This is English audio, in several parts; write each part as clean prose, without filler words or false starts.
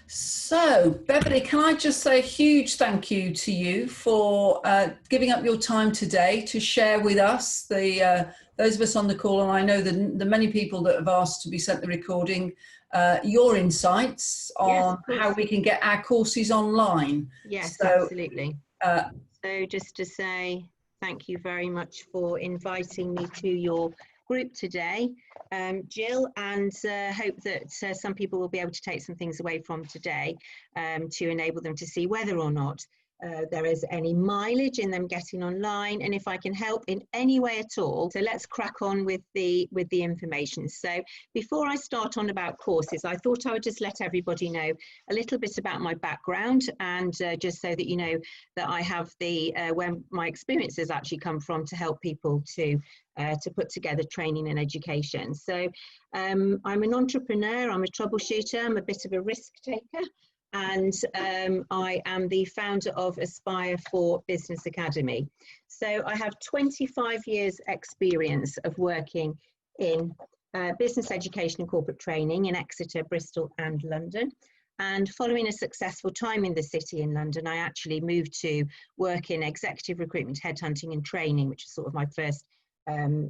So, Beverley, can I just say a huge thank you to you for giving up your time today to share with us, those of us on the call, and I know the many people that have asked to be sent the recording, your insights on how we can get our courses online. Yes, so, absolutely. So just to say thank you very much for inviting me to your group today, Jill, and hope that some people will be able to take some things away from today to enable them to see whether or not there is any mileage in them getting online, and if I can help in any way at all. So let's crack on with the information. So before I start on about courses, I thought I would just let everybody know a little bit about my background, and just so that you know that I have the where my experiences actually come from to help people to put together training and education. So I'm an entrepreneur, I'm a troubleshooter, I'm a bit of a risk taker, and I am the founder of Aspire4 BusinessAcademy. So I have 25 years experience of working in business education and corporate training in Exeter, Bristol and London. And following a successful time in the city in London, I actually moved to work in executive recruitment, headhunting and training, which is sort of my first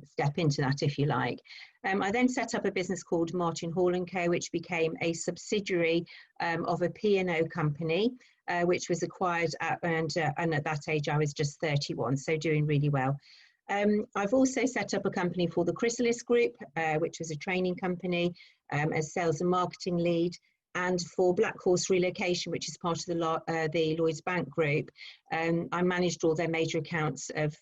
step into that, if you like. I then set up a business called Martin Hall & Co, which became a subsidiary of a P&O company, which was acquired and at that age I was just 31, so doing really well. I've also set up a company for the Chrysalis Group, which was a training company, as sales and marketing lead, and for Black Horse Relocation, which is part of the Lloyds Bank Group. I managed all their major accounts of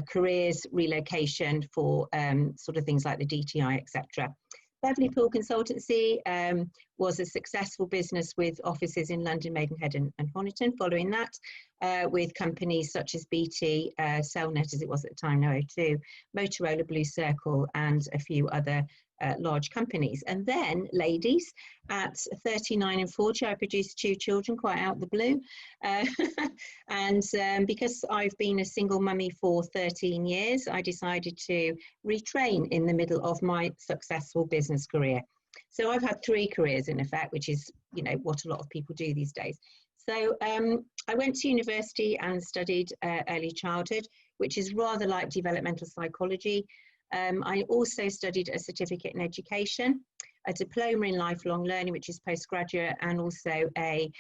careers, relocation for sort of things like the DTI, etc. Beverley Poole Consultancy was a successful business with offices in London, Maidenhead and Honiton. Following that, with companies such as BT, Cellnet as it was at the time, no O2, Motorola, Blue Circle, and a few other large companies. And then, ladies, at 39 and 40, I produced 2 children quite out of the blue. And because I've been a single mummy for 13 years, I decided to retrain in the middle of my successful business career. So I've had 3 careers in effect, which is, you know, what a lot of people do these days. So I went to university and studied early childhood, which is rather like developmental psychology. I also studied a certificate in education, a diploma in lifelong learning, which is postgraduate, and also a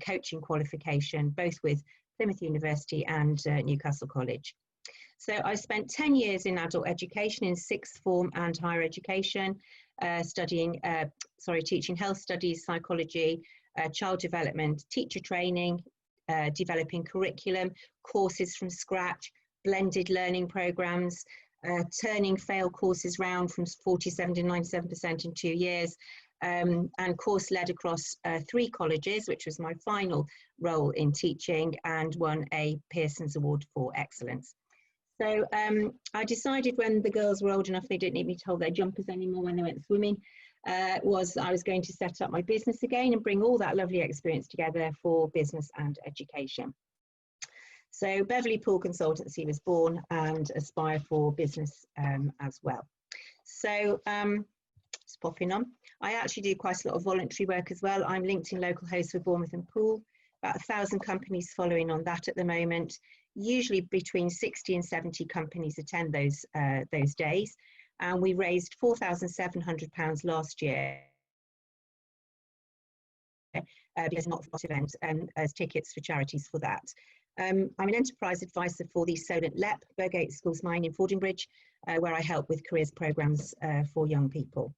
coaching qualification, both with Plymouth University and Newcastle College. So I spent 10 years in adult education in sixth form and higher education, teaching health studies, psychology, child development, teacher training, developing curriculum, courses from scratch, blended learning programs, turning failed courses round from 47 to 97% in 2 years, and course led across 3 colleges, which was my final role in teaching, and won a Pearson's Award for Excellence. So I decided when the girls were old enough, they didn't need me to hold their jumpers anymore when they went swimming, I was going to set up my business again and bring all that lovely experience together for business and education. So Beverley Poole Consultancy was born, and Aspire4 Business as well. So just popping on. I actually do quite a lot of voluntary work as well. I'm LinkedIn local host for Bournemouth and Poole. About 1,000 companies following on that at the moment. Usually between 60 and 70 companies attend those days. And we raised £4,700 last year because not for event as tickets for charities for that. I'm an enterprise advisor for the Solent LEP, Burgate Schools Mine in Fordingbridge, where I help with careers programmes for young people.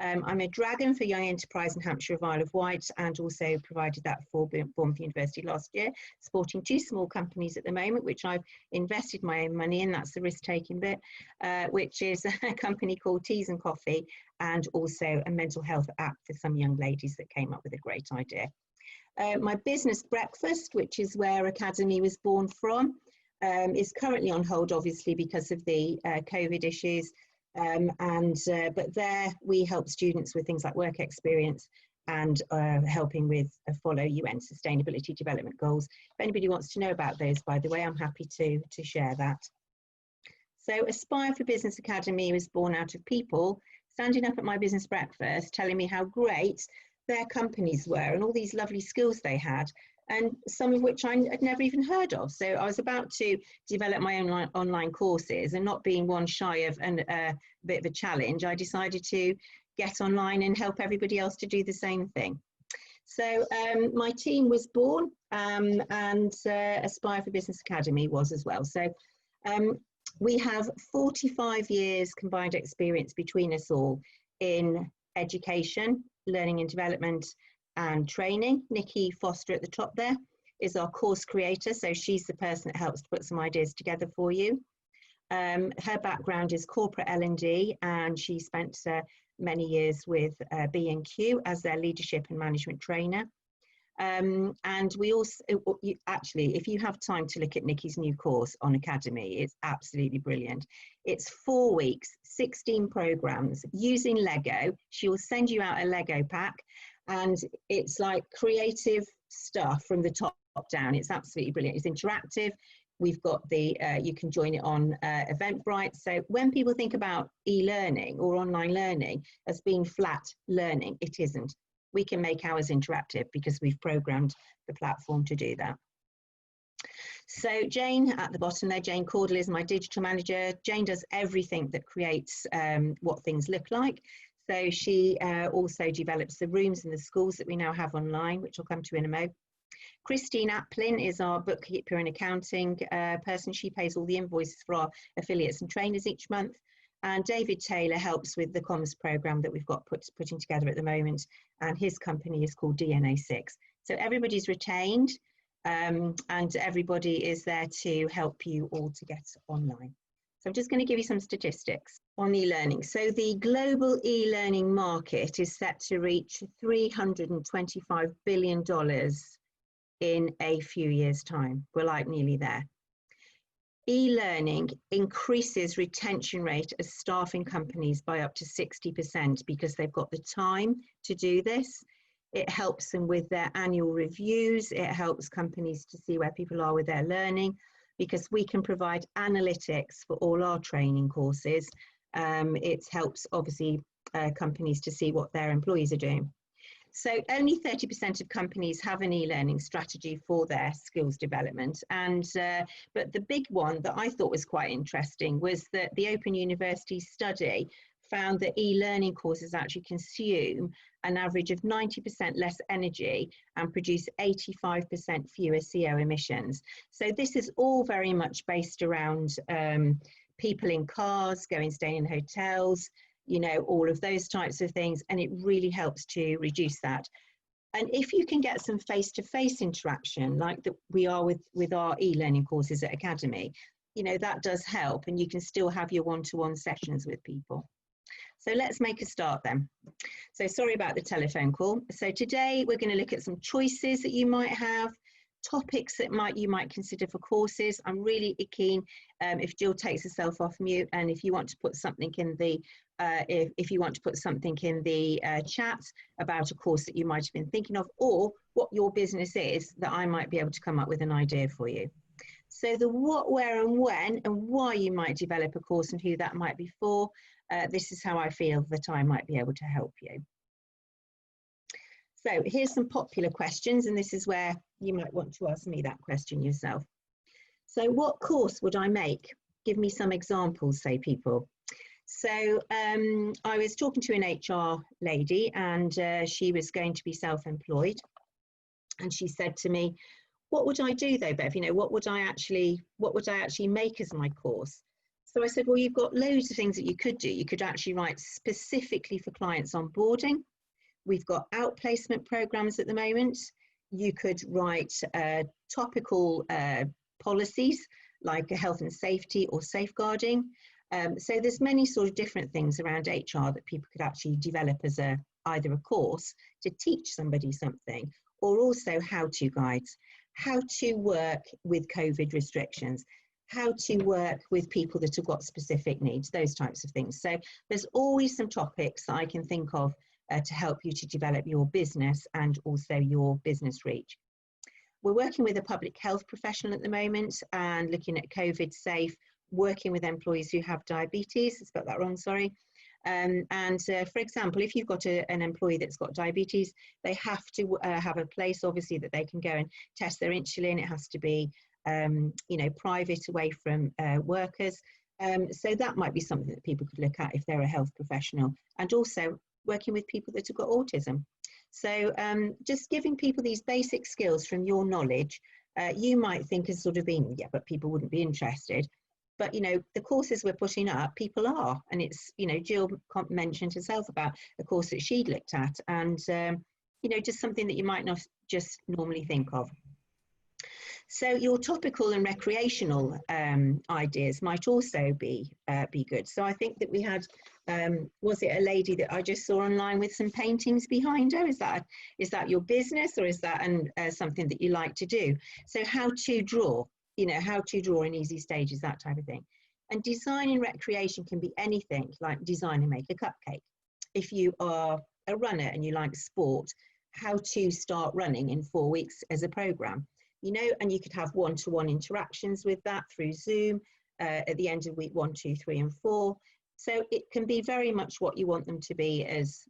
I'm a dragon for Young Enterprise in Hampshire of Isle of Wight, and also provided that for Bournemouth University last year, supporting 2 small companies at the moment, which I've invested my own money in. That's the risk-taking bit, which is a company called Teas and Coffee, and also a mental health app for some young ladies that came up with a great idea. My business breakfast, which is where Academy was born from, is currently on hold, obviously, because of the COVID issues. But there we help students with things like work experience and helping with follow UN Sustainability Development Goals. If anybody wants to know about those, by the way, I'm happy to share that. So Aspire4 BusinessAcademy was born out of people standing up at my business breakfast telling me how great their companies were and all these lovely skills they had, and some of which I had never even heard of. So I was about to develop my own online courses, and not being one shy of a bit of a challenge, I decided to get online and help everybody else to do the same thing. So my team was born, and Aspire for BusinessAcademy was as well. So we have 45 years combined experience between us all in education, learning and development, and training. Nikki Foster at the top there is our course creator, so she's the person that helps to put some ideas together for you. Her background is corporate L&D, and she spent many years with B&Q as their leadership and management trainer. And we also, actually, if you have time to look at Nikki's new course on Academy, it's absolutely brilliant. It's 4 weeks, 16 programs using Lego. She will send you out a Lego pack, and it's like creative stuff from the top down. It's absolutely brilliant. It's interactive. We've got the, you can join it on Eventbrite. So when people think about e-learning or online learning as being flat learning, it isn't. We can make ours interactive because we've programmed the platform to do that. So Jane at the bottom there, Jane Caudle, is my digital manager. Jane does everything that creates what things look like. So she also develops the rooms in the schools that we now have online, which I'll come to in a moment. Christine Applin is our bookkeeper and accounting person. She pays all the invoices for our affiliates and trainers each month. And David Taylor helps with the comms program that we've got putting together at the moment. And his company is called DNA6. So everybody's retained, and everybody is there to help you all to get online. So I'm just going to give you some statistics on e-learning. So the global e-learning market is set to reach $325 billion in a few years' time. We're like nearly there. E-learning increases retention rate of staff in companies by up to 60% because they've got the time to do this. It helps them with their annual reviews. It helps companies to see where people are with their learning, because we can provide analytics for all our training courses. It helps, obviously, companies to see what their employees are doing. So only 30% of companies have an e-learning strategy for their skills development. And but the big one that I thought was quite interesting was that the Open University study found that e-learning courses actually consume an average of 90% less energy and produce 85% fewer CO emissions. So this is all very much based around people in cars, staying in hotels, you know, all of those types of things, and it really helps to reduce that. And if you can get some face-to-face interaction like that we are with our e-learning courses at Academy, you know, that does help, and you can still have your one-to-one sessions with people. So let's make a start then. So sorry about the telephone call. So today we're going to look at some choices that you might have, topics that you might consider for courses. I'm really keen if Jill takes herself off mute, and if you want to put something in the if you want to put something in the chat about a course that you might have been thinking of, or what your business is, that I might be able to come up with an idea for you. So the what, where and when and why you might develop a course and who that might be for, this is how I feel that I might be able to help you. So here's some popular questions, and this is where you might want to ask me that question yourself. So what course would I make? Give me some examples, say people. So I was talking to an HR lady, and she was going to be self-employed, and she said to me, what would I do though, Bev? You know, what would I actually make as my course? So I said, well, you've got loads of things that you could do. You could actually write specifically for clients onboarding. We've got outplacement programs at the moment. You could write topical policies like health and safety or safeguarding. So there's many sort of different things around HR that people could actually develop as either a course to teach somebody something, or also how-to guides, how to work with COVID restrictions, how to work with people that have got specific needs, those types of things. So there's always some topics that I can think of to help you to develop your business and also your business reach. We're working with a public health professional at the moment and looking at COVID safe, working with employees who have diabetes, I spelled that wrong, sorry, For example, if you've got an employee that's got diabetes, they have to have a place, obviously, that they can go and test their insulin. It has to be, private, away from workers. So that might be something that people could look at if they're a health professional, and also working with people that have got autism. So just giving people these basic skills from your knowledge, you might think as sort of being, yeah, but people wouldn't be interested. But, the courses we're putting up, people are. And it's, Jill mentioned herself about a course that she'd looked at, and, just something that you might not just normally think of. So your topical and recreational ideas might also be good. So I think that we had, was it a lady that I just saw online with some paintings behind her? Is that your business, or is that something that you like to do? So how to draw, how to draw in easy stages, that type of thing. And design and recreation can be anything, like design and make a cupcake. If you are a runner and you like sport, how to start running in 4 weeks as a program. And you could have one-to-one interactions with that through Zoom at the end of week 1, 2, 3, and 4. So it can be very much what you want them to be as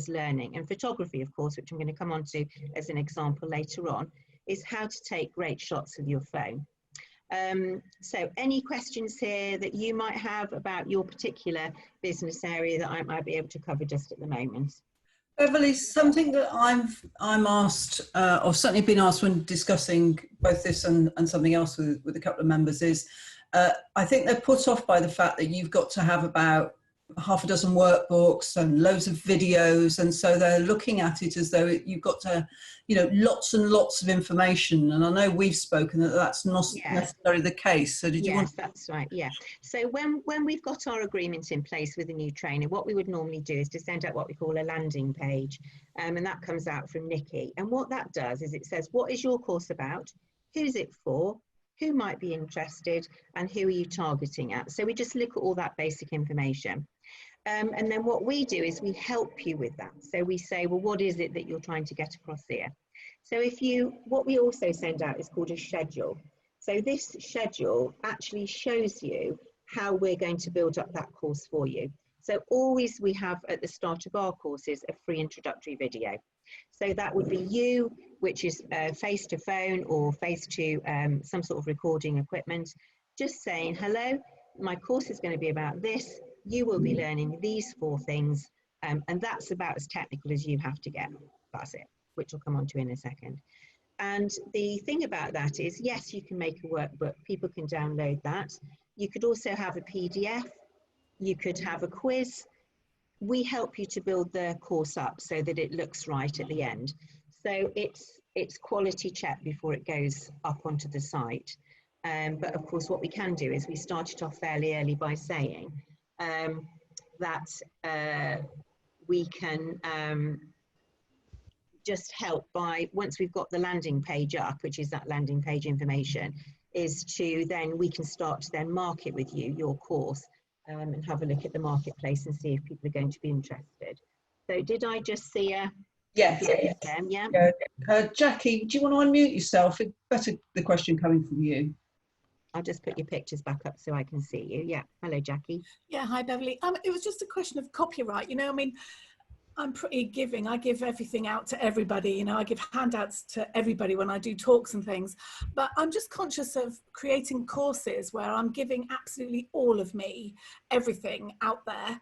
learning. And photography, of course, which I'm going to come on to as an example later on, is how to take great shots with your phone. So any questions here that you might have about your particular business area that I might be able to cover just at the moment? Beverley, something that I'm asked, or certainly been asked when discussing both this and something else with a couple of members, is I think they're put off by the fact that you've got to have about half a dozen workbooks and loads of videos, and so they're looking at it as though you've got to, lots and lots of information. And I know we've spoken that that's not necessarily the case. So did you want? Yes, that's right. Yeah. So when we've got our agreement in place with a new trainer, what we would normally do is to send out what we call a landing page, and that comes out from Nikki. And what that does is it says, what is your course about? Who's it for? Who might be interested? And who are you targeting at? So we just look at all that basic information. And then what we do is we help you with that. So we say, well, what is it that you're trying to get across here? So what we also send out is called a schedule. So this schedule actually shows you how we're going to build up that course for you. So always we have at the start of our courses a free introductory video. So that would be you, which is face to phone or face to some sort of recording equipment, just saying, hello, my course is going to be about this. You will be learning these 4 things, and that's about as technical as you have to get. That's it, which I'll come on to in a second. And the thing about that is, yes, you can make a workbook. People can download that. You could also have a PDF. You could have a quiz. We help you to build the course up so that it looks right at the end. So it's quality check before it goes up onto the site. But of course, what we can do is we started off fairly early by saying that we can just help by, once we've got the landing page up, which is that landing page information, is to then we can start to then market with you your course and have a look at the marketplace and see if people are going to be interested. So did I just see a Yes. Jackie, do you want to unmute yourself? It's better the question coming from you. I'll just put your pictures back up so I can see you. Yeah. Hello, Jackie. Yeah. Hi, Beverley. It was just a question of copyright. I'm pretty giving. I give everything out to everybody. I give handouts to everybody when I do talks and things. But I'm just conscious of creating courses where I'm giving absolutely all of me, everything out there.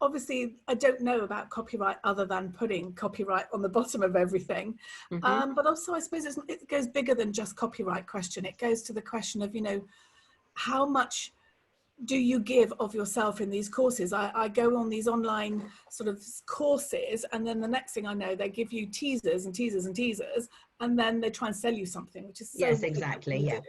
Obviously, I don't know about copyright other than putting copyright on the bottom of everything. Mm-hmm. But also, I suppose it goes bigger than just copyright question. It goes to the question of, how much do you give of yourself in these courses? I go on these online sort of courses, and then the next thing I know, they give you teasers and teasers and teasers, and then they try and sell you something, which is so yes, exactly. Yeah.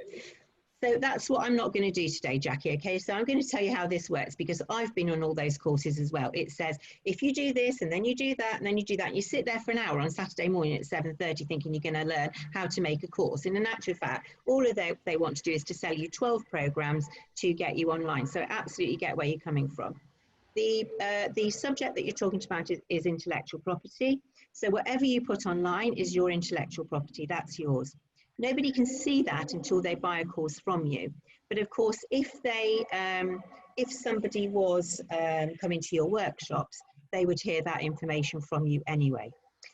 So that's what I'm not going to do today, Jackie. Okay, so I'm going to tell you how this works, because I've been on all those courses as well. It says, if you do this and then you do that and then you do that, and you sit there for an hour on Saturday morning at 7:30 thinking you're going to learn how to make a course. And in actual fact, all of they want to do is to sell you 12 programs to get you online. So I absolutely get where you're coming from. The subject that you're talking about is intellectual property. So whatever you put online is your intellectual property. That's yours. Nobody can see that until they buy a course from you. But of course, if if somebody was coming to your workshops, they would hear that information from you anyway.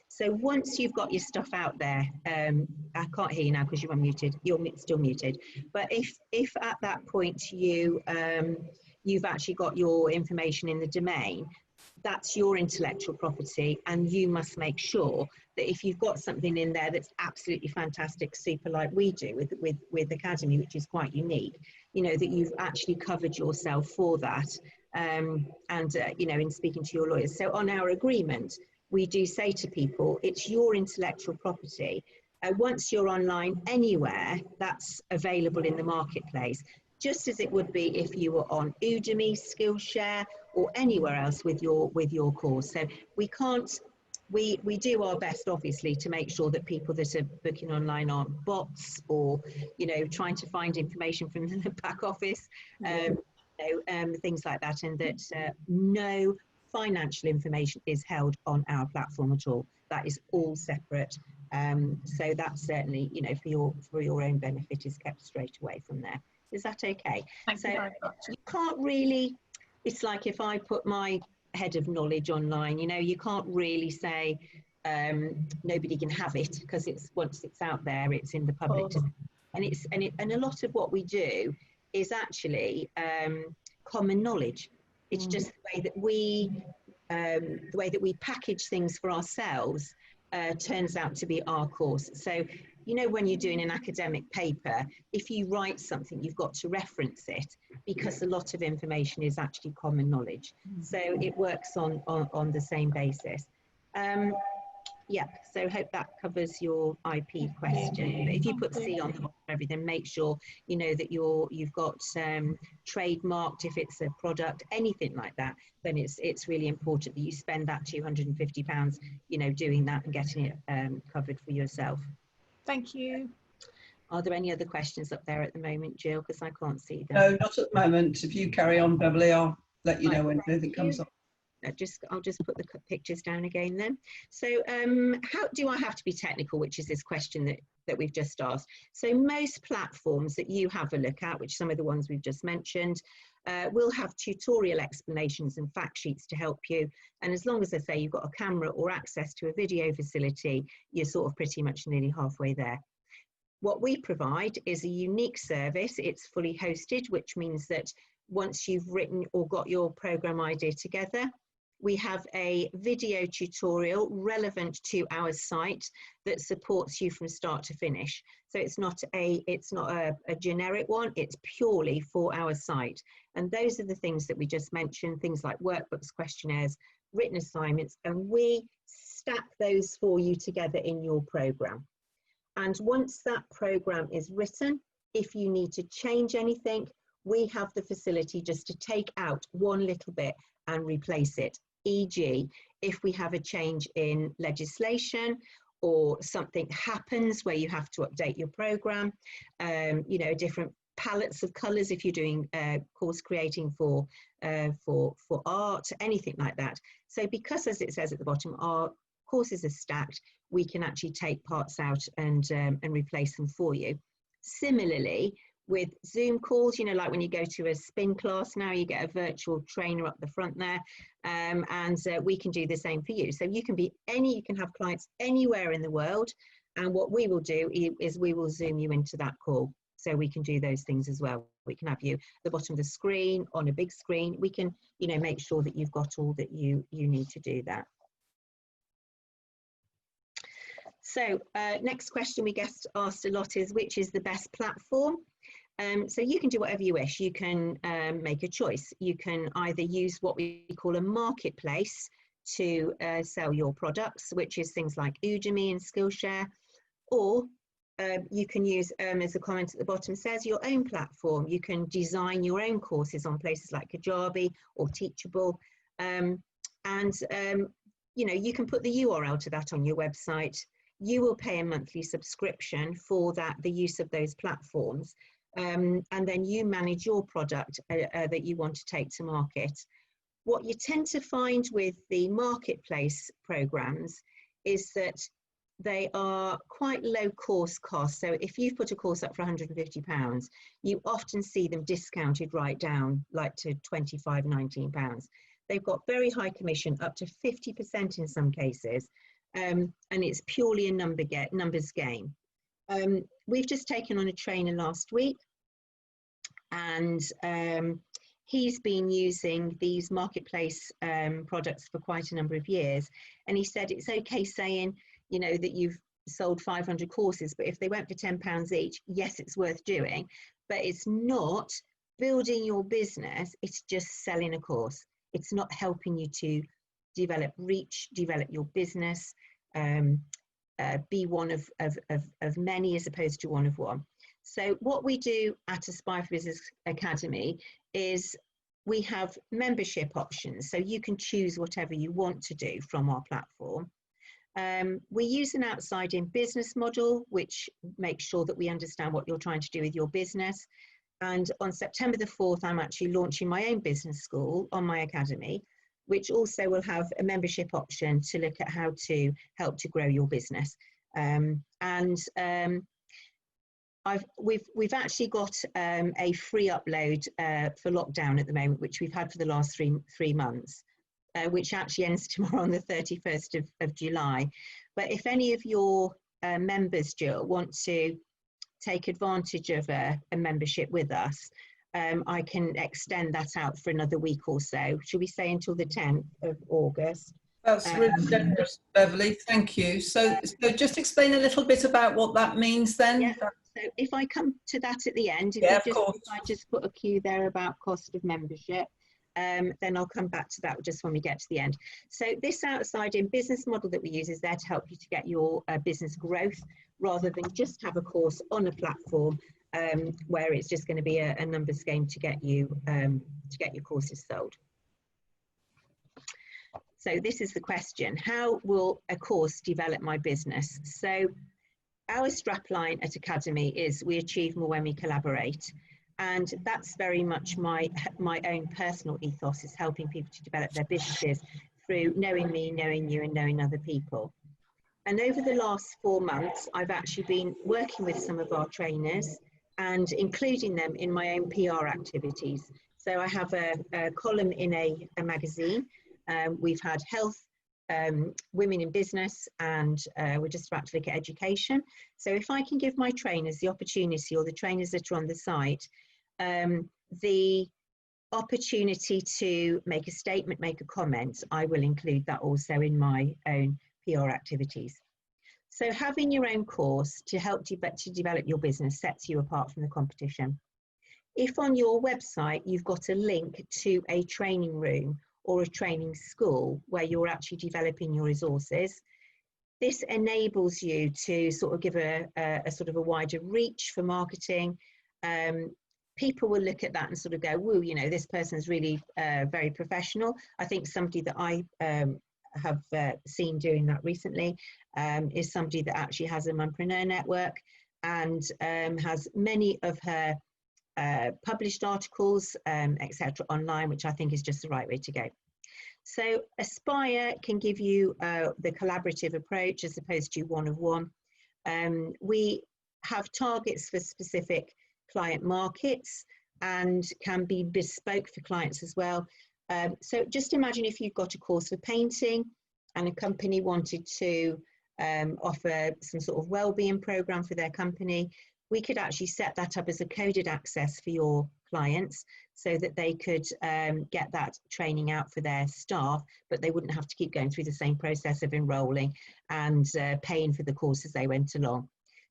So once you've got your stuff out there, I can't hear you now because you're unmuted, you're still muted, but if at that point you've actually got your information in the domain, that's your intellectual property, and you must make sure that if you've got something in there that's absolutely fantastic, super, like we do with Academy, which is quite unique, you know, that you've actually covered yourself for that, you know, in speaking to your lawyers. So on our agreement, we do say to people, it's your intellectual property. Once you're online anywhere, that's available in the marketplace, just as it would be if you were on Udemy, Skillshare, or anywhere else with your course. So we can't, we do our best, obviously, to make sure that people that are booking online aren't bots or, you know, trying to find information from the back office, you know, things like that, and that no financial information is held on our platform at all. That is all separate. So that certainly, you know, for your own benefit, is kept straight away from there. Is that okay? Thank you very much. You can't really, it's like if I put my head of knowledge online, you know, you can't really say nobody can have it, because it's, once it's out there, it's in the public. And a lot of what we do is actually common knowledge. It's just the way that we package things for ourselves turns out to be our course. So, you know, when you're doing an academic paper, if you write something, you've got to reference it, because a lot of information is actually common knowledge. So it works on the same basis. Yeah, so hope that covers your IP question. But if you put C on the bottom of everything, make sure you know that you've got trademarked, if it's a product, anything like that, then it's really important that you spend that £250, you know, doing that and getting it covered for yourself. Thank you. Are there any other questions up there at the moment, Jill? Because I can't see them. No, not at the moment. If you carry on, Beverley, I'll let you know when anything comes up. I'll just put the pictures down again then. So how do I have to be technical, which is this question that we've just asked. So most platforms that you have a look at, which some of the ones we've just mentioned, will have tutorial explanations and fact sheets to help you. And as long as I say you've got a camera or access to a video facility, you're sort of pretty much nearly halfway there. What we provide is a unique service. It's fully hosted, which means that once you've written or got your program idea together, we have a video tutorial relevant to our site that supports you from start to finish. So it's not a generic one, it's purely for our site. And those are the things that we just mentioned, things like workbooks, questionnaires, written assignments, and we stack those for you together in your program. And once that program is written, if you need to change anything, we have the facility just to take out one little bit and replace it. E.g., if we have a change in legislation or something happens where you have to update your program, you know, different palettes of colors if you're doing course creating for art, anything like that. So because, as it says at the bottom, our courses are stacked, we can actually take parts out and replace them for you. Similarly, with Zoom calls, you know, like when you go to a spin class now, you get a virtual trainer up the front there, and we can do the same for you. So you can have clients anywhere in the world, and what we will do is we will Zoom you into that call. So we can do those things as well. We can have you at the bottom of the screen, on a big screen. We can, you know, make sure that you've got all that you need to do that. So next question we get asked a lot is, which is the best platform? So you can do whatever you wish. You can make a choice. You can either use what we call a marketplace to sell your products, which is things like Udemy and Skillshare, or you can use, as the comment at the bottom says, your own platform. You can design your own courses on places like Kajabi or Teachable, you know, you can put the URL to that on your website. You will pay a monthly subscription for the use of those platforms. And then you manage your product that you want to take to market. What you tend to find with the marketplace programs is that they are quite low course costs. So if you've put a course up for £150, you often see them discounted right down, like to £25, £19. They've got very high commission, up to 50% in some cases, and it's purely a numbers game. We've just taken on a trainer last week, and he's been using these marketplace products for quite a number of years. And he said it's okay saying, you know, that you've sold 500 courses, but if they went for £10 each, yes, it's worth doing, but it's not building your business, it's just selling a course. It's not helping you to develop reach, develop your business, be one of many as opposed to one of one. So what we do at Aspire for Business Academy is we have membership options, so you can choose whatever you want to do from our platform. We use an outside-in business model, which makes sure that we understand what you're trying to do with your business. And on September the 4th, I'm actually launching my own business school on my academy, which also will have a membership option to look at how to help to grow your business. We've actually got a free upload for lockdown at the moment, which we've had for the last three months, which actually ends tomorrow on the 31st of July. But if any of your members, Jill, want to take advantage of a membership with us, I can extend that out for another week or so. Should we say until the 10th of August? That's really generous, Beverley. Thank you. So just explain a little bit about what that means then. Yeah. So if I come to that at the end, if I just put a cue there about cost of membership, then I'll come back to that just when we get to the end. So this outside-in business model that we use is there to help you to get your business growth, rather than just have a course on a platform where it's just going to be a numbers game to get your courses sold. So this is the question: how will a course develop my business? So our strapline at Academy is we achieve more when we collaborate. And that's very much my own personal ethos, is helping people to develop their businesses through knowing me, knowing you, and knowing other people. And over the last 4 months, I've actually been working with some of our trainers and including them in my own PR activities. So I have a column in a magazine. We've had health, women in business, and we're just about to look at education. So if I can give my trainers the opportunity, or the trainers that are on the site, the opportunity to make a statement, make a comment, I will include that also in my own PR activities. So having your own course to help you to develop your business sets you apart from the competition. If on your website you've got a link to a training room or a training school where you're actually developing your resources, this enables you to sort of give a sort of a wider reach for marketing. People will look at that and sort of go, woo, you know, this person's really very professional. I think somebody that I have seen doing that recently is somebody that actually has a mompreneur network and has many of her published articles, etc. online, which I think is just the right way to go. So Aspire can give you the collaborative approach as opposed to one-of-one. We have targets for specific client markets and can be bespoke for clients as well. So just imagine if you've got a course for painting and a company wanted to offer some sort of well-being program for their company. We could actually set that up as a coded access for your clients so that they could get that training out for their staff, but they wouldn't have to keep going through the same process of enrolling and paying for the course as they went along.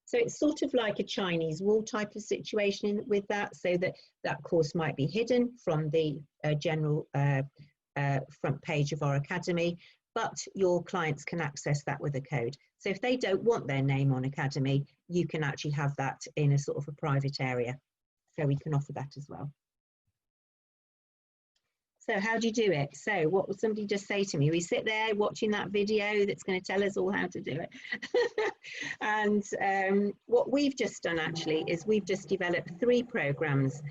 So it's sort of like a Chinese wall type of situation with that, so that that course might be hidden from the general front page of our academy, but your clients can access that with a code. So if they don't want their name on Academy, you can actually have that in a sort of a private area. So we can offer that as well. So how do you do it? So what would somebody just say to me? We sit there watching that video that's going to tell us all how to do it. And what we've just done actually is we've just developed 3 programs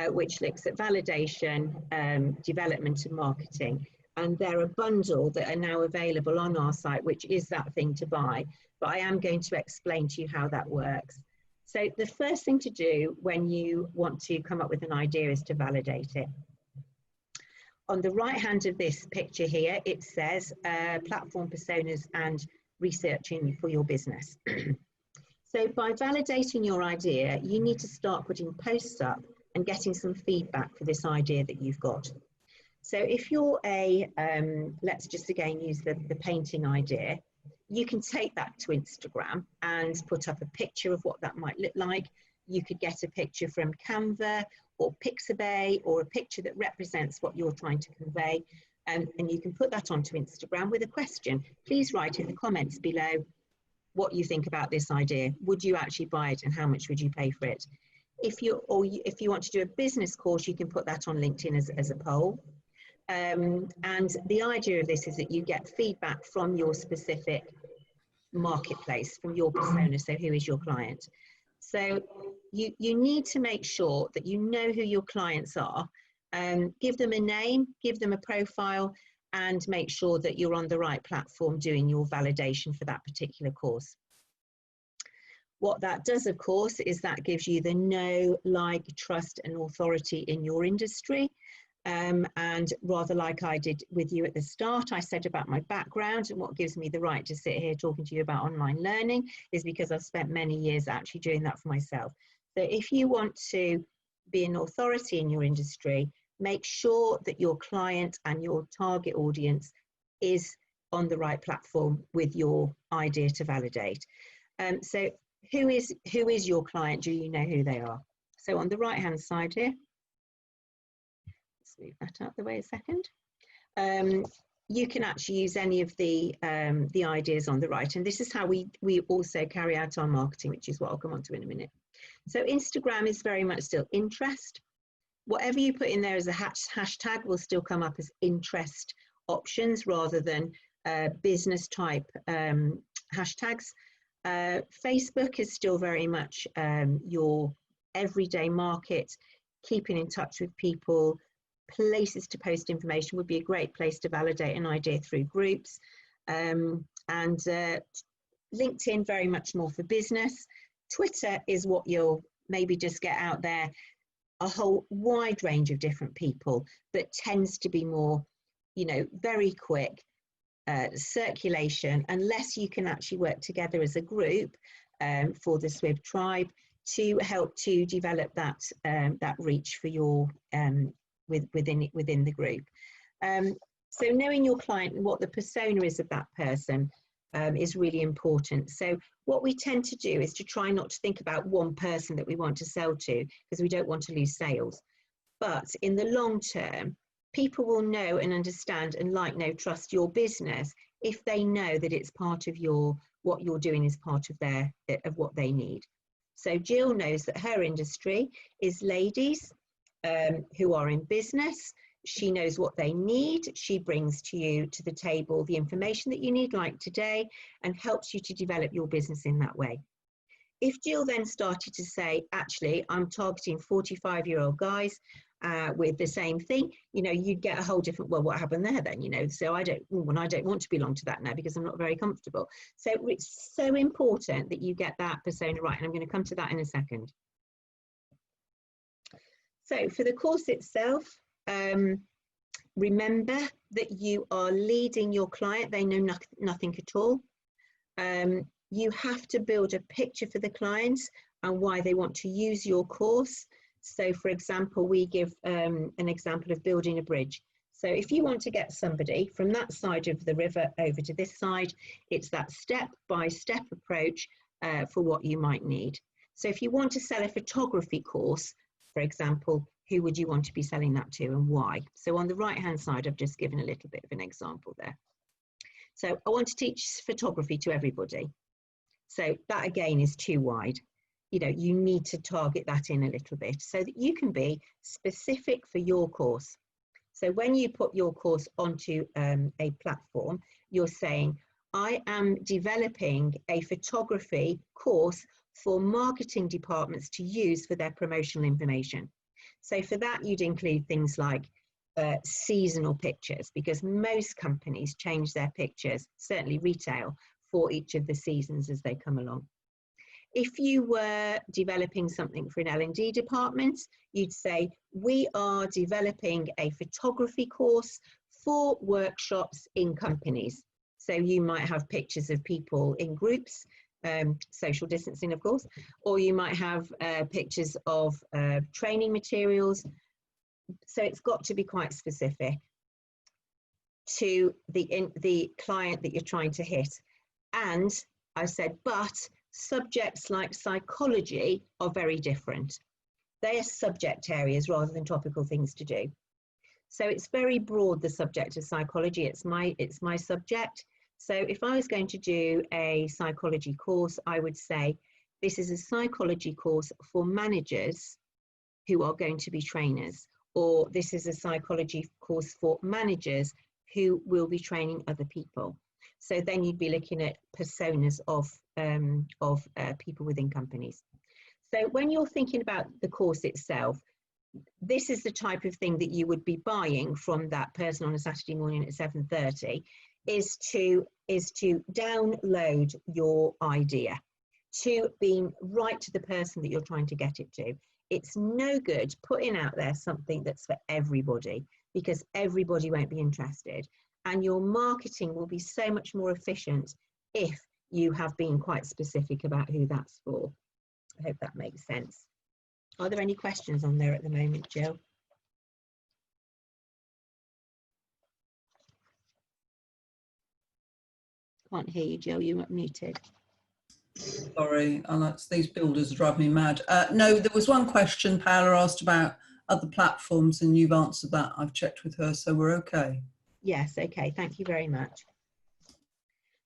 which looks at validation, development and marketing. and they're a bundle that are now available on our site, which is that thing to buy. But I am going to explain to you how that works. So the first thing to do when you want to come up with an idea is to validate it. On the right hand of this picture here, it says platform personas and researching for your business. So by validating your idea, you need to start putting posts up and getting some feedback for this idea that you've got. So if you're a, let's just again use the painting idea, you can take that to Instagram and put up a picture of what that might look like. You could get a picture from Canva or Pixabay, or a picture that represents what you're trying to convey. And you can put that onto Instagram with a question. Please write in the comments below what you think about this idea. Would you actually buy it, and how much would you pay for it? If you want to do a business course, you can put that on LinkedIn as a poll. And the idea of this is that you get feedback from your specific marketplace, from your persona. So who is your client? So you need to make sure that you know who your clients are. Give them a name, give them a profile, and make sure that you're on the right platform doing your validation for that particular course. What that does, of course, is that gives you the know, like, trust, and authority in your industry. And rather like I did with you at the start, I said about my background, and what gives me the right to sit here talking to you about online learning is because I've spent many years actually doing that for myself. So if you want to be an authority in your industry, make sure that your client and your target audience is on the right platform with your idea to validate. So who is your client? Do you know who they are? So on the right hand side here, let's move that out the way a second. You can actually use any of the ideas on the right, and this is how we also carry out our marketing, which is what I'll come on to in a minute. So Instagram is very much still interest. Whatever you put in there as a hashtag will still come up as interest options rather than business type hashtags. Facebook is still very much your everyday market, keeping in touch with people. Places to post information would be a great place to validate an idea through groups. And LinkedIn, very much more for business. Twitter is what you'll maybe just get out there, a whole wide range of different people, but tends to be more, very quick circulation, unless you can actually work together as a group for the SWIB Tribe to help to develop that reach for your within the group. So knowing your client and what the persona is of that person is really important. So what we tend to do is to try not to think about one person that we want to sell to, because we don't want to lose sales. But in the long term, people will know and understand and trust your business if they know that it's part of what you're doing is part of what they need. So Jill knows that her industry is ladies who are in business. She knows what they need. She brings to the table the information that you need, like today, and helps you to develop your business in that way. If Jill then started to say, actually, I'm targeting 45-year-old guys with the same thing, you'd get a whole different, well, what happened there then, so I don't want to belong to that now because I'm not very comfortable. So it's so important that you get that persona right, and I'm going to come to that in a second. So for the course itself, remember that you are leading your client. They know nothing at all. You have to build a picture for the clients and why they want to use your course. So for example, we give an example of building a bridge. So if you want to get somebody from that side of the river over to this side, it's that step-by-step approach for what you might need. So if you want to sell a photography course, for example, who would you want to be selling that to and why? So on the right-hand side, I've just given a little bit of an example there. So I want to teach photography to everybody. So that again is too wide. You need to target that in a little bit so that you can be specific for your course. So when you put your course onto a platform, you're saying, I am developing a photography course for marketing departments to use for their promotional information. So for that, you'd include things like seasonal pictures, because most companies change their pictures, certainly retail, for each of the seasons as they come along. If you were developing something for an L&D department, you'd say, we are developing a photography course for workshops in companies. So you might have pictures of people in groups, social distancing, of course, or you might have pictures of training materials. So it's got to be quite specific to the client that you're trying to hit. And I said, but subjects like psychology are very different. They are subject areas rather than topical things to do. So it's very broad, the subject of psychology. It's my subject. So if I was going to do a psychology course, I would say, this is a psychology course for managers who are going to be trainers, or this is a psychology course for managers who will be training other people. So then you'd be looking at personas of people within companies. So when you're thinking about the course itself, this is the type of thing that you would be buying from that person on a Saturday morning at 7:30, is to download your idea, to being right to the person that you're trying to get it to. It's no good putting out there something that's for everybody, because everybody won't be interested. And your marketing will be so much more efficient if you have been quite specific about who that's for. I hope that makes sense. Are there any questions on there at the moment, Jill? Can't hear you, Jill, you're muted. Sorry, these builders drive me mad. No, there was one question Paola asked about other platforms, and you've answered that. I've checked with her, so we're okay. Yes, okay, thank you very much.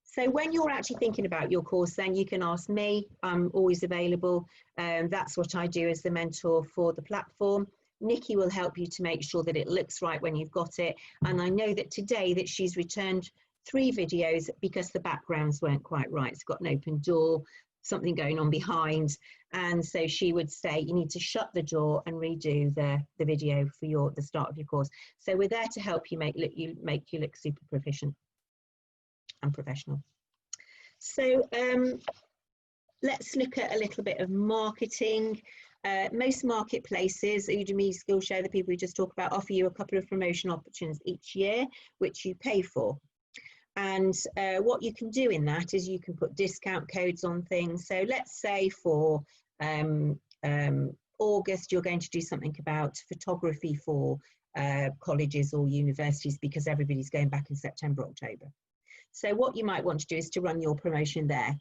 So when you're actually thinking about your course, then you can ask me. I'm always available. That's what I do as the mentor for the platform. Nikki will help you to make sure that it looks right when you've got it. And I know that today that she's returned 3 videos because the backgrounds weren't quite right. It's got an open door, something going on behind. And so she would say, you need to shut the door and redo the video for the start of your course. So we're there to help you make you look super proficient and professional. So let's look at a little bit of marketing. Most marketplaces, Udemy, Skillshare, the people we just talked about, offer you a couple of promotion options each year, which you pay for. And what you can do in that is you can put discount codes on things. So let's say for August, you're going to do something about photography for colleges or universities, because everybody's going back in September, October. So what you might want to do is to run your promotion there.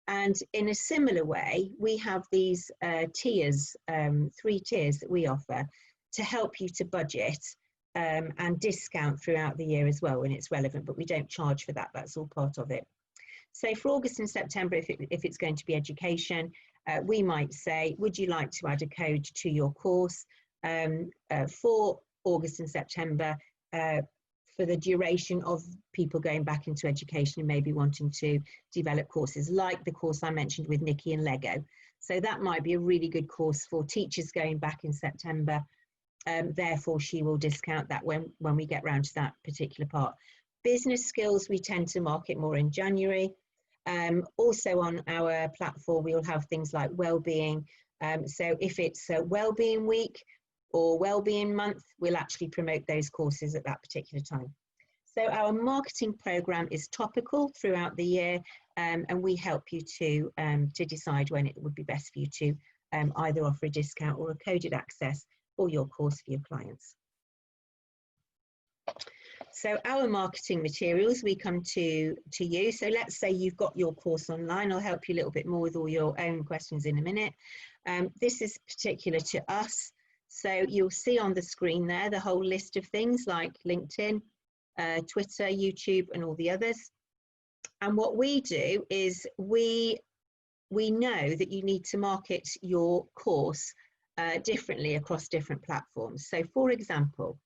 And in a similar way, we have these tiers, 3 tiers that we offer to help you to budget and discount throughout the year as well when it's relevant, but we don't charge for that. That's all part of it. So for August and September, if it's going to be education, we might say, would you like to add a code to your course for August and September for the duration of people going back into education and maybe wanting to develop courses like the course I mentioned with Nikki and Lego. So that might be a really good course for teachers going back in September. Therefore, she will discount that when we get round to that particular part. Business skills, we tend to market more in January. Also on our platform, we will have things like well-being. So if it's a well-being week or well-being month, we'll actually promote those courses at that particular time. So our marketing program is topical throughout the year, and we help you to decide when it would be best for you to either offer a discount or a coded access for your course for your clients. So our marketing materials, we come to you. So let's say you've got your course online. I'll help you a little bit more with all your own questions in a minute. This is particular to us. So you'll see on the screen there the whole list of things like LinkedIn, Twitter, YouTube, and all the others. And what we do is we know that you need to market your course differently across different platforms. So for example,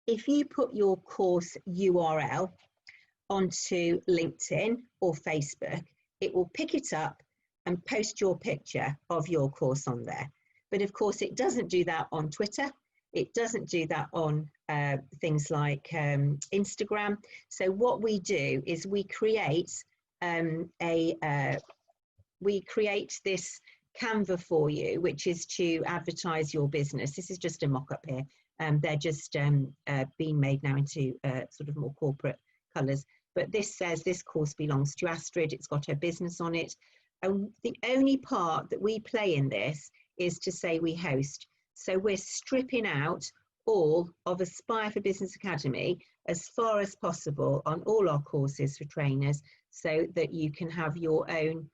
if you put your course URL onto LinkedIn or Facebook, it will pick it up and post your picture of your course on there. But of course, it doesn't do that on Twitter, It doesn't do that on things like Instagram. So what we do is we create this Canva for you, which is to advertise your business. This is just a mock-up here. They're just being made now into sort of more corporate colours. But this says this course belongs to Astrid. It's got her business on it. And the only part that we play in this is to say we host. So we're stripping out all of Aspire4 Business Academy as far as possible on all our courses for trainers, so that you can have your own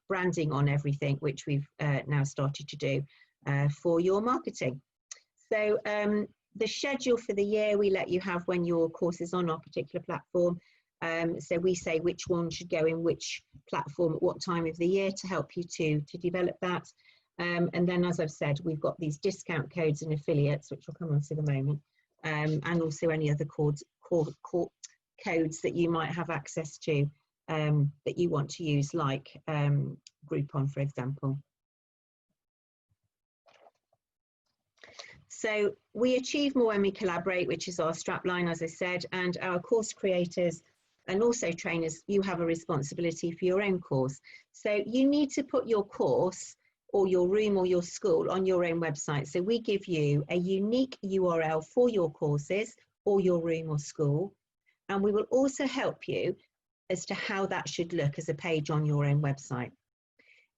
branding on everything, which we've now started to do for your marketing. So the schedule for the year we let you have when your course is on our particular platform. So we say which one should go in which platform at what time of the year to help you to develop that. And then, as I've said, we've got these discount codes and affiliates, which we'll come on to in a moment, and also any other codes that you might have access to that you want to use, like Groupon, for example. So we achieve more when we collaborate, which is our strapline, as I said, and our course creators and also trainers, you have a responsibility for your own course. So you need to put your course or your room or your school on your own website. So we give you a unique URL for your courses or your room or school. And we will also help you as to how that should look as a page on your own website.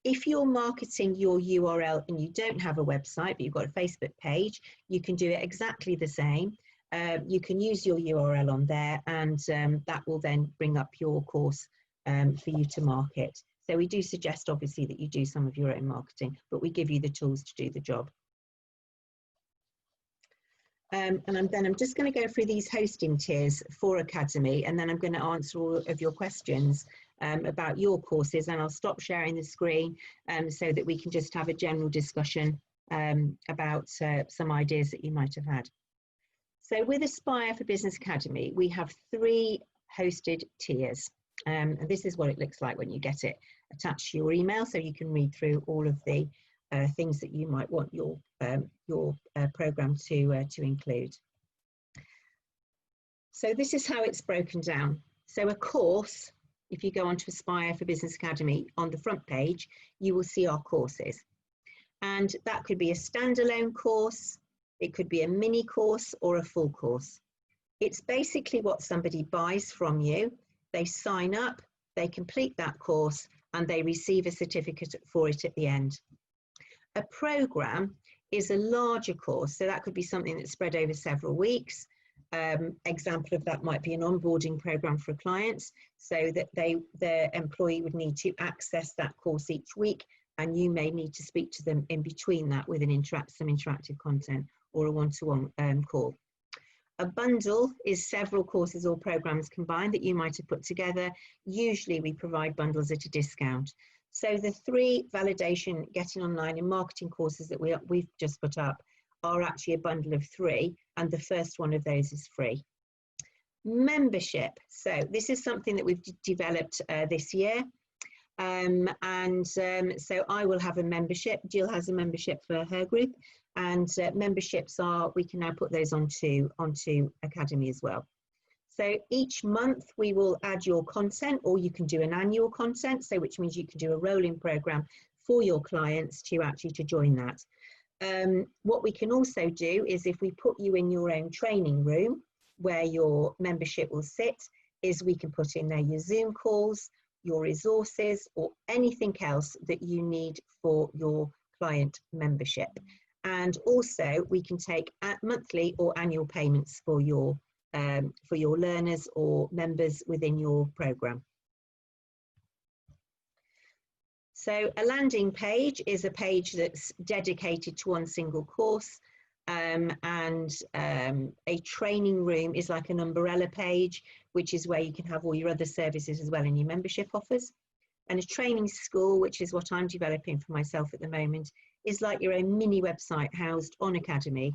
If you're marketing your URL and you don't have a website, but you've got a Facebook page, you can do it exactly the same. You can use your URL on there, and that will then bring up your course for you to market. So we do suggest, obviously, that you do some of your own marketing, but we give you the tools to do the job. And I'm just going to go through these hosting tiers for Academy, and then I'm going to answer all of your questions about your courses, and I'll stop sharing the screen so that we can just have a general discussion about some ideas that you might have had. So with Aspire4 Business Academy, we have 3 hosted tiers. And this is what it looks like when you get it attached to your email, so you can read through all of the things that you might want your program to include. So this is how it's broken down. So a course, if you go onto Aspire4 Business Academy, on the front page, you will see our courses. And that could be a standalone course, it could be a mini course or a full course. It's basically what somebody buys from you. They sign up, they complete that course, and they receive a certificate for it at the end. A program is a larger course, so that could be something that's spread over several weeks. Example of that might be an onboarding program for clients, so that their employee would need to access that course each week, and you may need to speak to them in between that with some interactive content or a one-to-one call. A bundle is several courses or programs combined that you might have put together. Usually we provide bundles at a discount. So the 3 validation, getting online and marketing courses that we've just put up are actually a bundle of 3, and the first one of those is free. Membership. So this is something that we've developed this year. So I will have a membership. Jill has a membership for her group, and memberships we can now put those onto Academy as well. So each month we will add your content, or you can do an annual content, so which means you can do a rolling program for your clients to join that. What we can also do is, if we put you in your own training room where your membership will sit, is we can put in there your Zoom calls, your resources, or anything else that you need for your client membership. And also we can take monthly or annual payments for your learners or members within your program. So a landing page is a page that's dedicated to one single course, and a training room is like an umbrella page, which is where you can have all your other services as well in your membership offers. And a training school, which is what I'm developing for myself at the moment, is like your own mini website housed on Academy,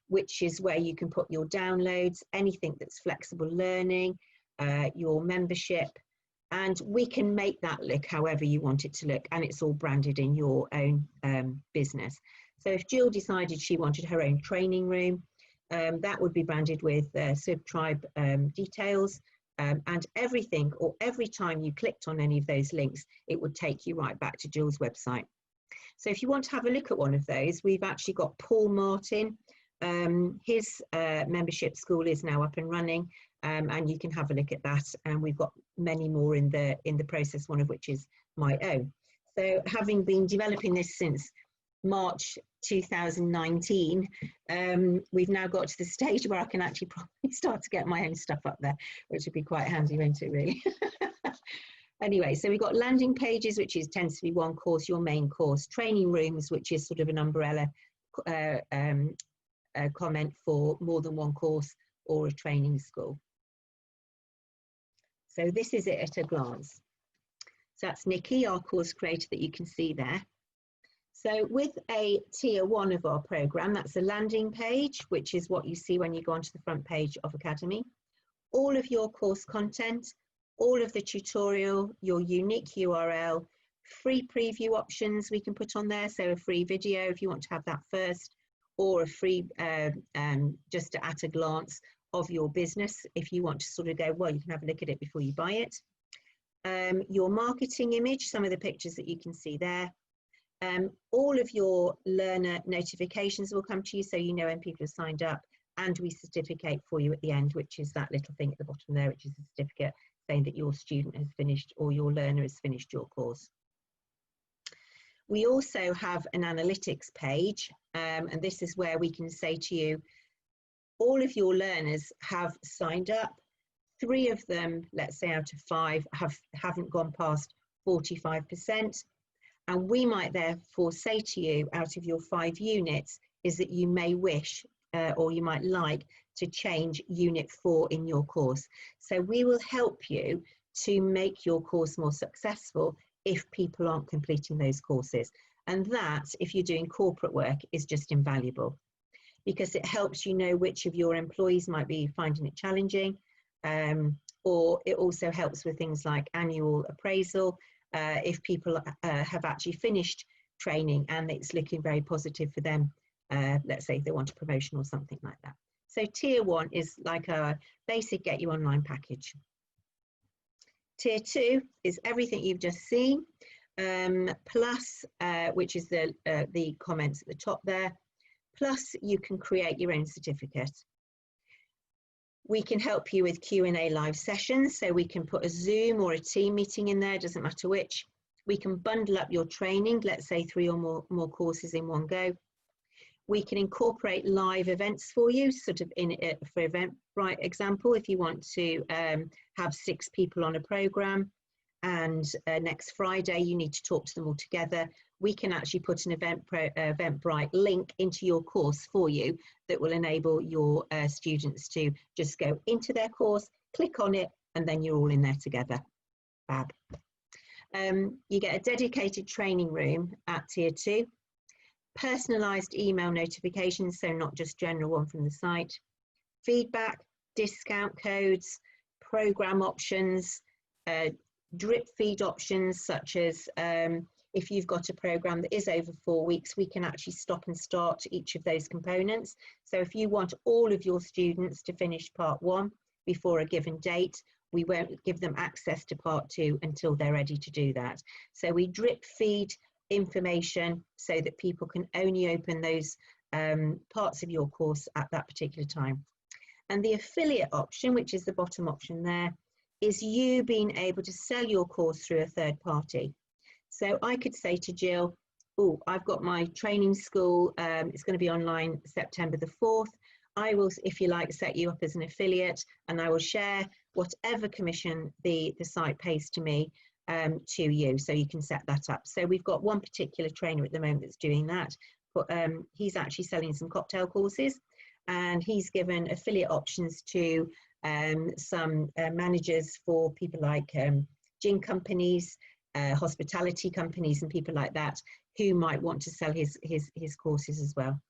which is where you can put your downloads, anything that's flexible learning, your membership, and we can make that look however you want it to look, and it's all branded in your own business. So if Jill decided she wanted her own training room, that would be branded with SWIB Tribe details, and everything, or every time you clicked on any of those links, it would take you right back to Jill's website. So if you want to have a look at one of those, we've actually got Paul Martin. His membership school is now up and running, and you can have a look at that. And we've got many more in the process, one of which is my own. So having been developing this since March 2019, we've now got to the stage where I can actually probably start to get my own stuff up there, which would be quite handy, won't it, really? Anyway, so we've got landing pages, which tends to be one course, your main course, training rooms, which is sort of an umbrella comment for more than one course or a training school. So this is it at a glance. So that's Nikki, our course creator, that you can see there. So with a tier 1 of our program, that's a landing page, which is what you see when you go onto the front page of Academy. All of your course content, all of the tutorial, your unique URL, free preview options we can put on there. So a free video if you want to have that first, or a free just at a glance of your business if you want to sort of go, well, you can have a look at it before you buy it. Your marketing image, some of the pictures that you can see there. All of your learner notifications will come to you, so you know when people have signed up, and we certificate for you at the end, which is that little thing at the bottom there, which is a certificate saying that your student has finished or your learner has finished your course. We also have an analytics page, and this is where we can say to you, all of your learners have signed up. 3 of them, let's say out of 5, haven't gone past 45%. And we might therefore say to you, out of your 5 units, is that you may wish or you might like to change unit 4 in your course. So we will help you to make your course more successful if people aren't completing those courses. And that, if you're doing corporate work, is just invaluable, because it helps you know which of your employees might be finding it challenging, or it also helps with things like annual appraisal. If people have actually finished training and it's looking very positive for them, let's say if they want a promotion or something like that. So tier 1 is like a basic get you online package. Tier 2 is everything you've just seen, plus, which is the comments at the top there, plus you can create your own certificate. We can help you with Q&A live sessions, so we can put a Zoom or a team meeting in there, doesn't matter which. We can bundle up your training, let's say 3 or more courses in one go. We can incorporate live events for you, sort of for Eventbrite example, if you want to have 6 people on a program and next Friday you need to talk to them all together, we can actually put an Eventbrite link into your course for you that will enable your students to just go into their course, click on it, and then you're all in there together. Fab. You get a dedicated training room at tier 2, personalised email notifications, so not just general one from the site, feedback, discount codes, program options, drip feed options, such as if you've got a program that is over 4 weeks, we can actually stop and start each of those components. So if you want all of your students to finish part 1 before a given date, we won't give them access to part 2 until they're ready to do that. So we drip feed information so that people can only open those parts of your course at that particular time. And the affiliate option, which is the bottom option there, is you being able to sell your course through a third party. So I could say to Jill, oh, I've got my training school, it's going to be online September the 4th. I will, if you like, set you up as an affiliate, and I will share whatever commission the site pays to me to you, so you can set that up. So we've got one particular trainer at the moment that's doing that, but he's actually selling some cocktail courses, and he's given affiliate options to some managers for people like gin companies, hospitality companies and people like that who might want to sell his courses as well.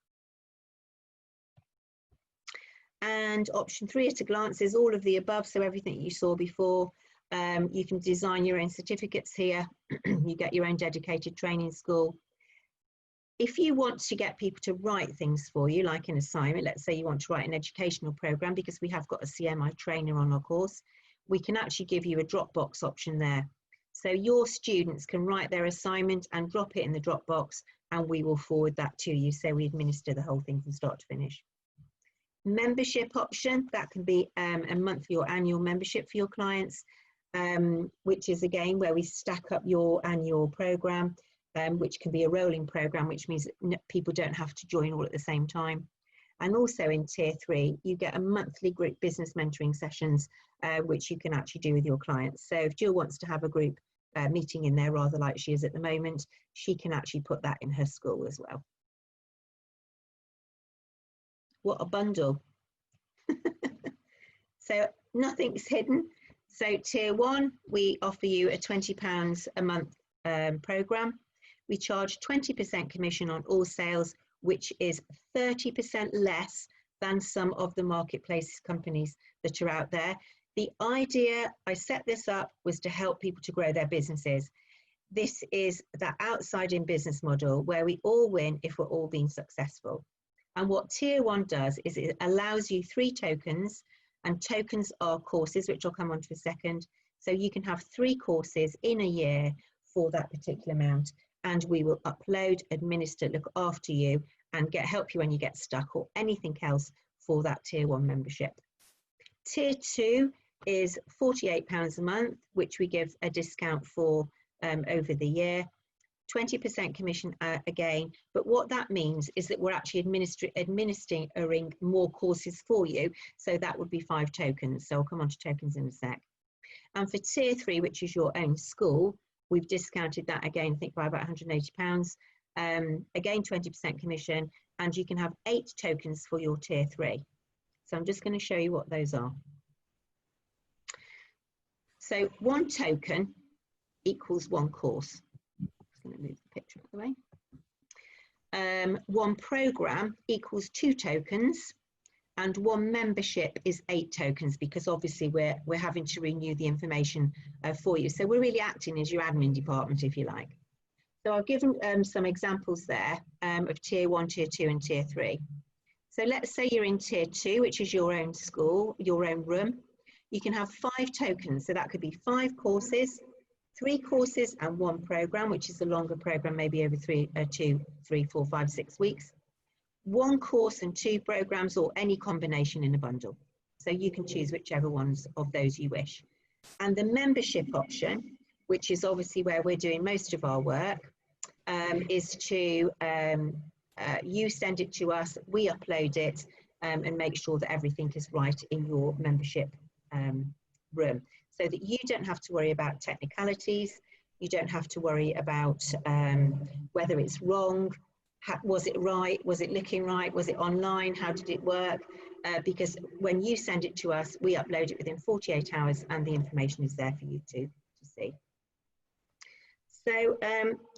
And option 3 at a glance is all of the above, so everything you saw before. You can design your own certificates here. You get your own dedicated training school. If you want to get people to write things for you, like an assignment, let's say you want to write an educational program, because we have got a CMI trainer on our course, we can actually give you a Dropbox option there. So your students can write their assignment and drop it in the Dropbox, and we will forward that to you. So we administer the whole thing from start to finish. Membership option, that can be a monthly or annual membership for your clients, which is again where we stack up your annual program, which can be a rolling program, which means people don't have to join all at the same time. And also in tier 3, you get a monthly group business mentoring sessions, which you can actually do with your clients. So if Jill wants to have a group meeting in there, rather like she is at the moment, she can actually put that in her school as well. What a bundle. So nothing's hidden. So tier 1, we offer you a £20 a month program. We charge 20% commission on all sales, which is 30% less than some of the marketplace companies that are out there. The idea I set this up was to help people to grow their businesses. This is that outside in business model where we all win if we're all being successful. And what tier 1 does is it allows you 3 tokens, and tokens are courses, which I'll come on to in a second. So you can have 3 courses in a year for that particular amount, and we will upload, administer, look after you, and help you when you get stuck or anything else for that tier 1 membership. Tier 2 is £48 a month, which we give a discount for over the year. 20% commission again, but what that means is that we're actually administering more courses for you, so that would be 5 tokens. So I'll come on to tokens in a sec. And for tier 3, which is your own school, we've discounted that again, I think by about £180. Again, 20% commission, and you can have 8 tokens for your tier 3. So I'm just going to show you what those are. So 1 token equals 1 course. Going to move the picture out of the way. 1 program equals 2 tokens, and 1 membership is 8 tokens, because obviously we're having to renew the information for you. So we're really acting as your admin department, if you like. So I've given some examples there of tier 1, tier 2, and tier 3. So let's say you're in tier 2, which is your own school, your own room. You can have 5 tokens, so that could be 5 courses, 3 courses and 1 program, which is a longer program, maybe over 2, 3, 4, 5, 6 weeks. 1 course and 2 programs, or any combination in a bundle. So you can choose whichever ones of those you wish. And the membership option, which is obviously where we're doing most of our work, is to you send it to us, we upload it, and make sure that everything is right in your membership room, so that you don't have to worry about technicalities, you don't have to worry about whether it's wrong, was it right, was it looking right, was it online, how did it work, because when you send it to us, we upload it within 48 hours and the information is there for you to see. So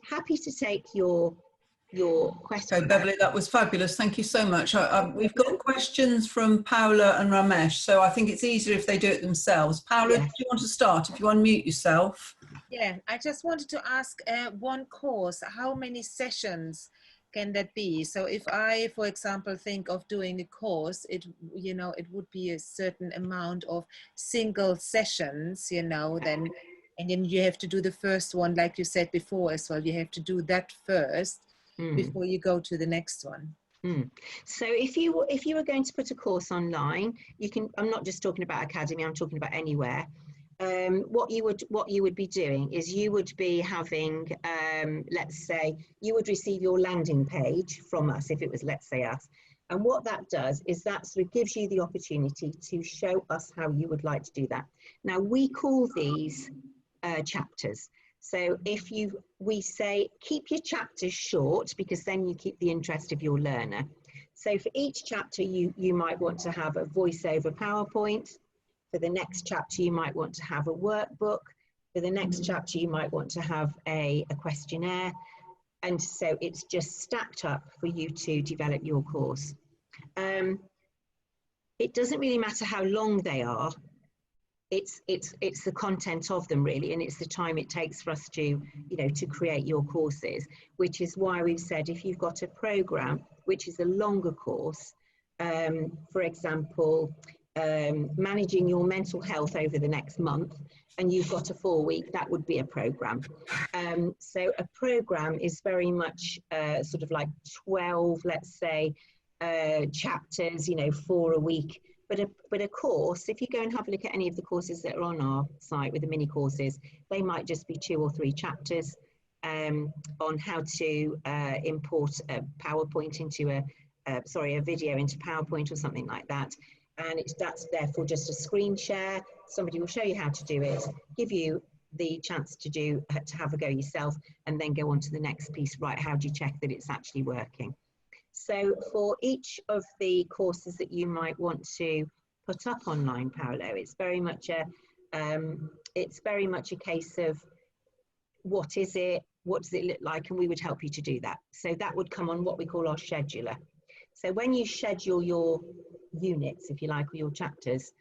happy to take your questions. So Beverley, that was fabulous. Thank you so much. We've got questions from Paula and Ramesh, so I think it's easier if they do it themselves. Paula, yes. Do you want to start? If you unmute yourself. Yeah, I just wanted to ask 1 course, how many sessions can that be? So if I, for example, think of doing a course, it would be a certain amount of single sessions, then, and then you have to do the first one, like you said before as well, you have to do that first before you go to the next one. So if you were going to put a course online, you can, I'm not just talking about Academy, I'm talking about anywhere. What you would be doing is you would be having, let's say, you would receive your landing page from us, if it was, let's say, us. And what that does is that sort of gives you the opportunity to show us how you would like to do that. Now, we call these chapters. So we say, keep your chapters short, because then you keep the interest of your learner. So for each chapter, you might want to have a voiceover PowerPoint. For the next chapter, you might want to have a workbook. For the next chapter, you might want to have a questionnaire. And so it's just stacked up for you to develop your course. It doesn't really matter how long they are. it's the content of them really, and it's the time it takes for us to, you know, to create your courses, which is why we've said if you've got a program which is a longer course, for example, managing your mental health over the next month, and you've got a 4-week, that would be a program. So a program is very much sort of like 12, let's say, chapters, you know, 4 a week. But a course, if you go and have a look at any of the courses that are on our site with the mini courses, they might just be 2 or 3 chapters on how to import a PowerPoint into a video into PowerPoint or something like that. And that's therefore just a screen share. Somebody will show you how to do it, give you the chance to have a go yourself, and then go on to the next piece. Right, how do you check that it's actually working? So for each of the courses that you might want to put up online, Paolo, it's very much a case of what is it, what does it look like, and we would help you to do that. So that would come on what we call our scheduler. So when you schedule your units, if you like, or your chapters,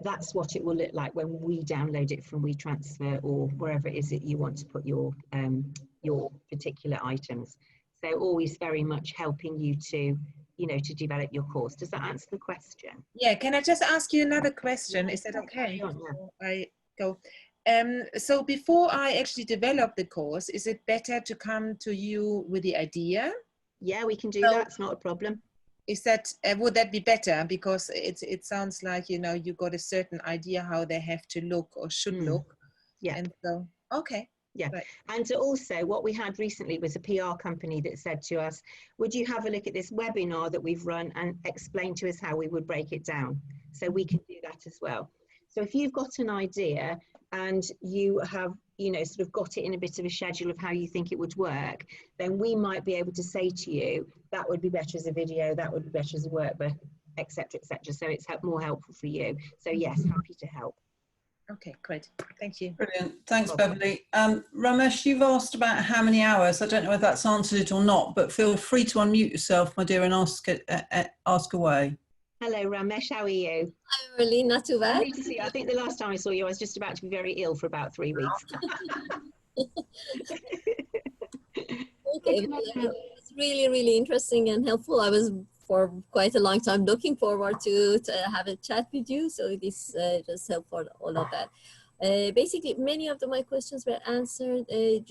that's what it will look like when we download it from WeTransfer or wherever it is that you want to put your particular items. So always very much helping you to, you know, to develop your course. Does that answer the question? Yeah, can I just ask you another question? Is that okay? I go. So before I actually develop the course, is it better to come to you with the idea? Yeah, we can do that. It's not a problem. Is that, would that be better? Because it sounds like, you know, you got a certain idea how they have to look or should look. Yeah. And so, okay. Yeah, right. And also what we had recently was a PR company that said to us, would you have a look at this webinar that we've run and explain to us how we would break it down? So we can do that as well. So if you've got an idea and you have, you know, sort of got it in a bit of a schedule of how you think it would work, then we might be able to say to you, that would be better as a video, that would be better as a workbook, etc., etc. So it's more helpful for you. So yes, happy to help. Okay, great. Thank you. Brilliant. Thanks, Beverley. Ramesh, you've asked about how many hours. I don't know if that's answered it or not, but feel free to unmute yourself, my dear, and ask away. Hello, Ramesh. How are you? I'm really not too bad. Lovely to see you. I think the last time I saw you, I was just about to be very ill for about 3 weeks. Okay, it's really, really interesting and helpful. I was for quite a long time looking forward to have a chat with you. So this just helped for all of that. Basically, many of my questions were answered. If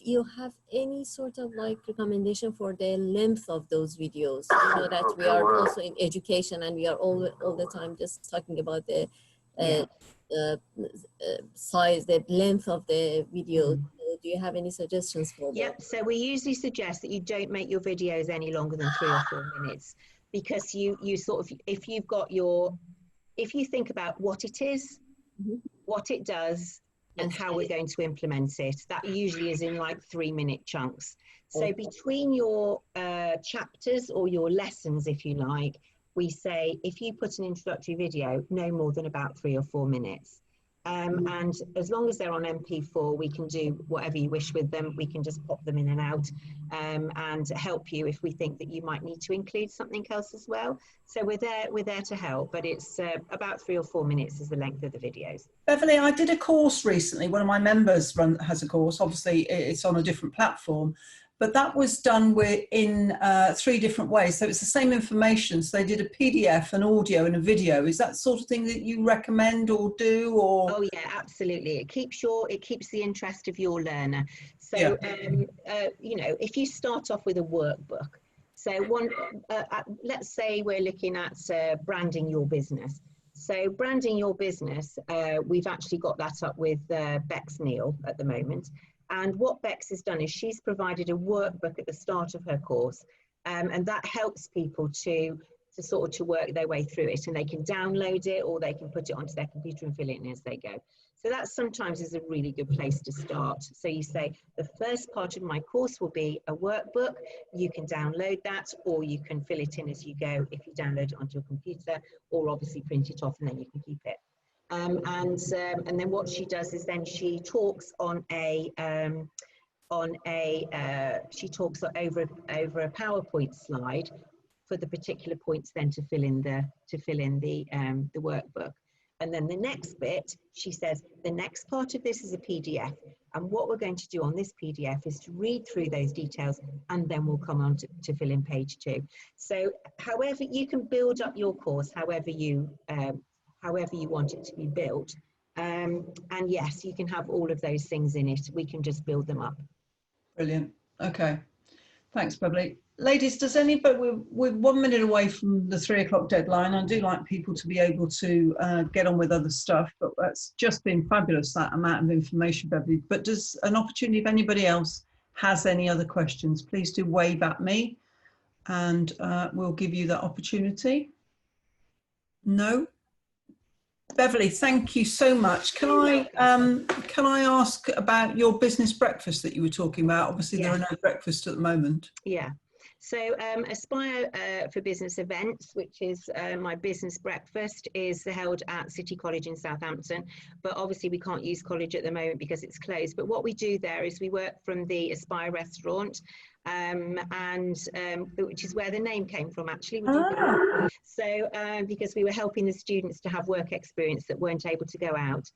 you have any sort of like recommendation for the length of those videos, you know that we are also in education and we are all the time just talking about the size, the length of the video. Do you have any suggestions for that? Yep, so we usually suggest that you don't make your videos any longer than 3 or 4 minutes, because you sort of, if you think about what it is, what it does, and how we're going to implement it, that usually is in like 3-minute chunks. So between your chapters or your lessons, if you like, we say if you put an introductory video, no more than about 3 or 4 minutes. And as long as they're on MP4, we can do whatever you wish with them. We can just pop them in and out and help you if we think that you might need to include something else as well. So we're there to help, but it's about 3 or 4 minutes is the length of the videos. Beverley, I did a course recently. One of my members has a course. Obviously, it's on a different platform. But that was done in 3 different ways. So it's the same information. So they did a PDF, an audio and a video. Is that the sort of thing that you recommend or do? Or? Oh yeah, absolutely. It keeps the interest of your learner. So, you know, if you start off with a workbook, so let's say we're looking at branding your business. So branding your business, we've actually got that up with Bex Neal at the moment. And what Bex has done is she's provided a workbook at the start of her course, and that helps people to work their way through it, and they can download it or they can put it onto their computer and fill it in as they go. So that sometimes is a really good place to start. So you say, the first part of my course will be a workbook. You can download that, or you can fill it in as you go if you download it onto your computer, or obviously print it off and then you can keep it. And then what she does is then she talks over a PowerPoint slide for the particular points then to fill in the workbook. And then the next bit, she says, the next part of this is a PDF. And what we're going to do on this PDF is to read through those details, and then we'll come on to fill in page 2. So however you can build up your course, however you want it to be built. And yes, you can have all of those things in it. We can just build them up. Brilliant. Okay. Thanks, Beverley. Ladies, does anybody, we're 1 minute away from the 3 o'clock deadline. I do like people to be able to get on with other stuff, but that's just been fabulous, that amount of information, Beverley. But does an opportunity, if anybody else has any other questions, please do wave at me and we'll give you that opportunity. No? Beverley, thank you so much. Can I ask about your business breakfast that you were talking about? Obviously, there are no breakfasts at the moment. Yeah. So Aspire for Business events, which is my business breakfast, is held at City College in Southampton. But obviously we can't use college at the moment because it's closed. But what we do there is we work from the Aspire restaurant, which is where the name came from, actually. So because we were helping the students to have work experience that weren't able to go out.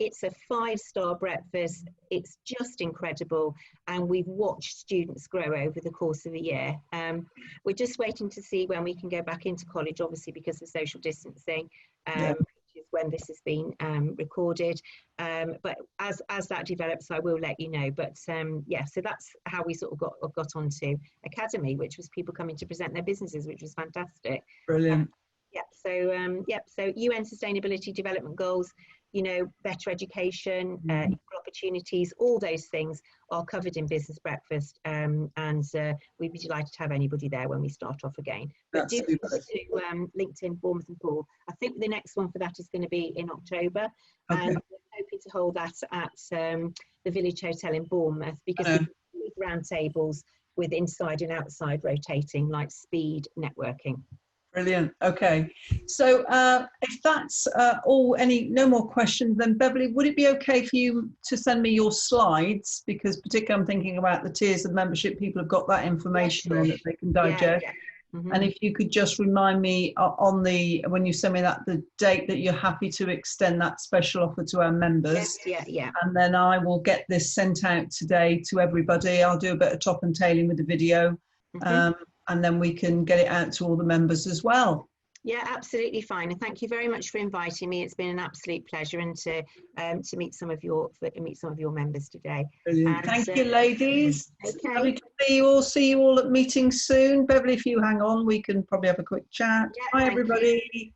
It's a 5-star breakfast. It's just incredible. And we've watched students grow over the course of a year. We're just waiting to see when we can go back into college, obviously, because of social distancing, which is when this has been recorded. But as that develops, I will let you know. But yeah, so that's how we sort of got onto Academy, which was people coming to present their businesses, which was fantastic. Brilliant. So UN Sustainability Development Goals, you know, better education, equal opportunities, all those things are covered in Business Breakfast, and we'd be delighted to have anybody there when we start off again. But do go to LinkedIn, Bournemouth and Poole. I think the next one for that is going to be in October, and we're hoping to hold that at the Village Hotel in Bournemouth, because we do round tables with inside and outside rotating, like speed networking. Brilliant. Okay. So if that's all, no more questions, then Beverley, would it be okay for you to send me your slides? Because particularly I'm thinking about the tiers of membership, people have got that information on that they can digest. And if you could just remind me on when you send me that, the date that you're happy to extend that special offer to our members. And then I will get this sent out today to everybody. I'll do a bit of top and tailing with the video. And then we can get it out to all the members as well. Yeah, absolutely fine. And thank you very much for inviting me. It's been an absolute pleasure, and to meet some of your members today. Brilliant. Thank you, ladies. Okay. Lovely to see you all. See you all at meetings soon. Beverley, if you hang on, we can probably have a quick chat. Bye, everybody.